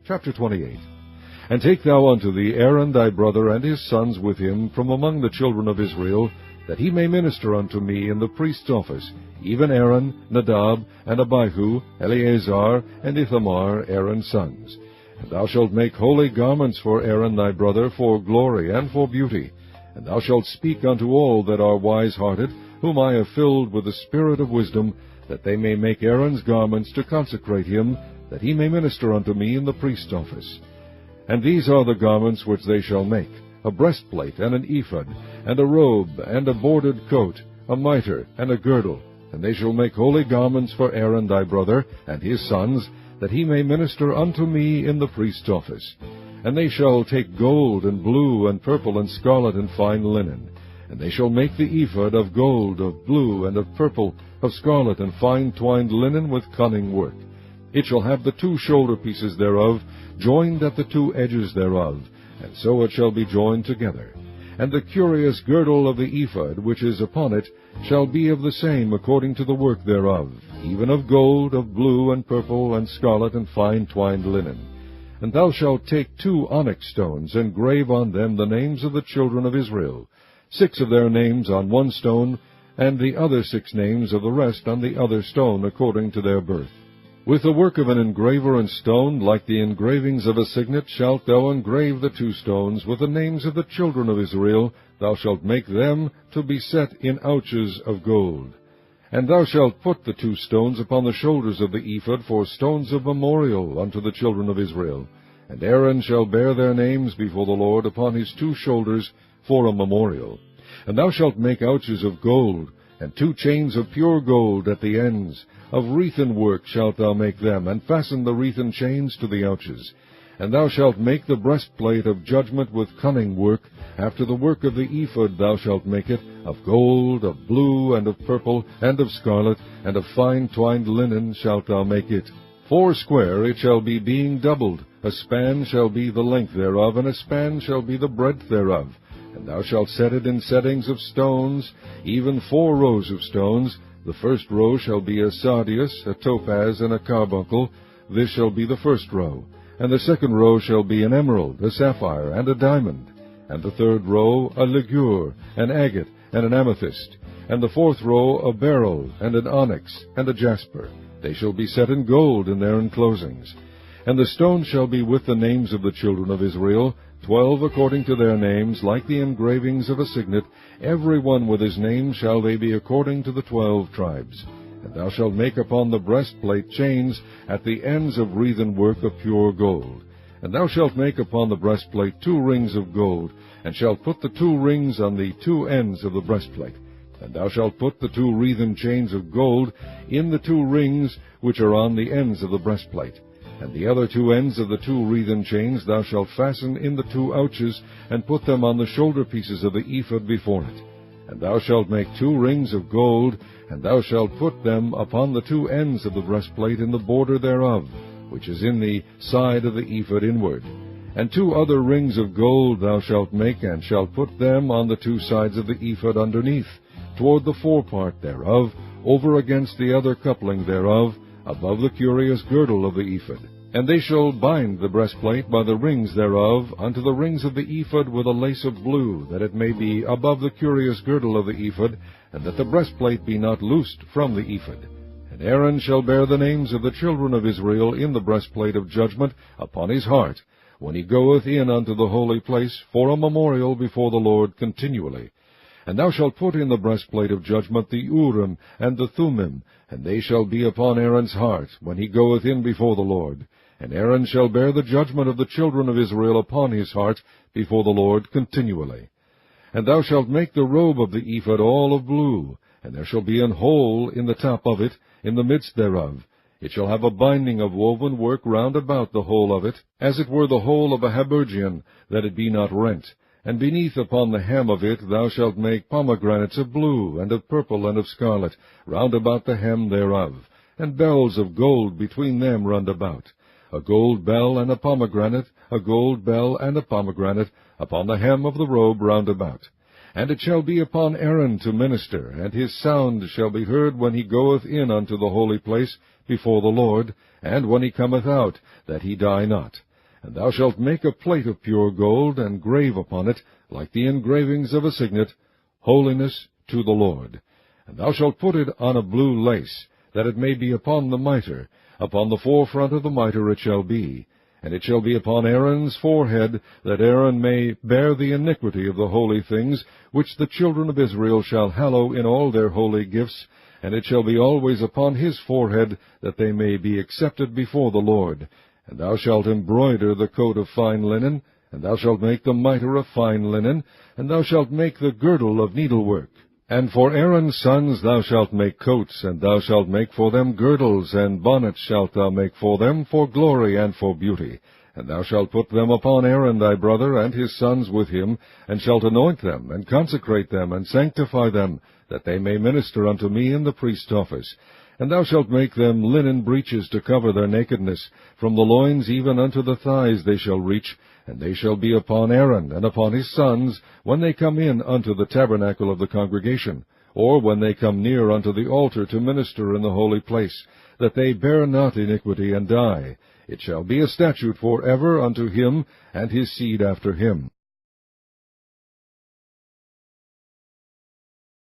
Chapter 28. And take thou unto thee Aaron thy brother and his sons with him from among the children of Israel, that he may minister unto me in the priest's office, even Aaron, Nadab, and Abihu, Eleazar, and Ithamar, Aaron's sons. And thou shalt make holy garments for Aaron thy brother, for glory and for beauty. And thou shalt speak unto all that are wise-hearted, whom I have filled with the spirit of wisdom, that they may make Aaron's garments to consecrate him, that he may minister unto me in the priest's office. And these are the garments which they shall make: a breastplate, and an ephod, and a robe, and a bordered coat, a mitre, and a girdle. And they shall make holy garments for Aaron thy brother, and his sons, that he may minister unto me in the priest's office. And they shall take gold, and blue, and purple, and scarlet, and fine linen. And they shall make the ephod of gold, of blue, and of purple, of scarlet, and fine twined linen with cunning work. It shall have the 2 shoulder pieces thereof, joined at the 2 edges thereof, and so it shall be joined together. And the curious girdle of the ephod, which is upon it, shall be of the same according to the work thereof, even of gold, of blue, and purple, and scarlet, and fine twined linen. And thou shalt take 2 onyx stones, and grave on them the names of the children of Israel, 6 of their names on one stone, and the other 6 names of the rest on the other stone, according to their birth. With the work of an engraver in stone, like the engravings of a signet, shalt thou engrave the 2 stones with the names of the children of Israel. Thou shalt make them to be set in ouches of gold. And thou shalt put the 2 stones upon the shoulders of the ephod for stones of memorial unto the children of Israel. And Aaron shall bear their names before the Lord upon his 2 shoulders for a memorial. And thou shalt make ouches of gold, and 2 chains of pure gold at the ends. Of wreathen work shalt thou make them, and fasten the wreathen chains to the ouches. And thou shalt make the breastplate of judgment with cunning work. After the work of the ephod thou shalt make it, of gold, of blue, and of purple, and of scarlet, and of fine twined linen shalt thou make it. 4 square it shall be, being doubled. A span shall be the length thereof, and a span shall be the breadth thereof. And thou shalt set it in settings of stones, even 4 rows of stones. The first row shall be a sardius, a topaz, and a carbuncle. This shall be the first row. And the second row shall be an emerald, a sapphire, and a diamond. And the third row a ligure, an agate, and an amethyst. And the 4th row a beryl, and an onyx, and a jasper. They shall be set in gold in their enclosings. And the stones shall be with the names of the children of Israel, 12 according to their names, like the engravings of a signet. Every one with his name shall they be according to the 12 tribes. And thou shalt make upon the breastplate chains at the ends of wreathen work of pure gold. And thou shalt make upon the breastplate 2 rings of gold, and shalt put the 2 rings on the 2 ends of the breastplate. And thou shalt put the 2 wreathen chains of gold in the 2 rings which are on the ends of the breastplate. And the other 2 ends of the 2 wreathen chains thou shalt fasten in the 2 ouches, and put them on the shoulder pieces of the ephod before it. And thou shalt make 2 rings of gold, and thou shalt put them upon the 2 ends of the breastplate in the border thereof, which is in the side of the ephod inward. And 2 other rings of gold thou shalt make, and shalt put them on the 2 sides of the ephod underneath, toward the forepart thereof, over against the other coupling thereof, above the curious girdle of the ephod. And they shall bind the breastplate by the rings thereof unto the rings of the ephod with a lace of blue, that it may be above the curious girdle of the ephod, and that the breastplate be not loosed from the ephod. And Aaron shall bear the names of the children of Israel in the breastplate of judgment upon his heart, when he goeth in unto the holy place, for a memorial before the Lord continually. And thou shalt put in the breastplate of judgment the Urim and the Thummim, and they shall be upon Aaron's heart, when he goeth in before the Lord. And Aaron shall bear the judgment of the children of Israel upon his heart before the Lord continually. And thou shalt make the robe of the ephod all of blue, and there shall be an hole in the top of it, in the midst thereof. It shall have a binding of woven work round about the hole of it, as it were the hole of a habergeon, that it be not rent. And beneath upon the hem of it thou shalt make pomegranates of blue, and of purple, and of scarlet, round about the hem thereof, and bells of gold between them round about. A gold bell and a pomegranate, a gold bell and a pomegranate, upon the hem of the robe round about. And it shall be upon Aaron to minister, and his sound shall be heard when he goeth in unto the holy place before the Lord, and when he cometh out, that he die not. And thou shalt make a plate of pure gold, and grave upon it, like the engravings of a signet, Holiness to the Lord. And thou shalt put it on a blue lace, that it may be upon the mitre. Upon the forefront of the mitre it shall be. And it shall be upon Aaron's forehead, that Aaron may bear the iniquity of the holy things, which the children of Israel shall hallow in all their holy gifts. And it shall be always upon his forehead, that they may be accepted before the Lord. And thou shalt embroider the coat of fine linen, and thou shalt make the mitre of fine linen, and thou shalt make the girdle of needlework. And for Aaron's sons thou shalt make coats, and thou shalt make for them girdles, and bonnets shalt thou make for them, for glory and for beauty. And thou shalt put them upon Aaron thy brother, and his sons with him, and shalt anoint them, and consecrate them, and sanctify them, that they may minister unto me in the priest's office. And thou shalt make them linen breeches to cover their nakedness. From the loins even unto the thighs they shall reach, and they shall be upon Aaron and upon his sons, when they come in unto the tabernacle of the congregation, or when they come near unto the altar to minister in the holy place, that they bear not iniquity and die. It shall be a statute for ever unto him and his seed after him.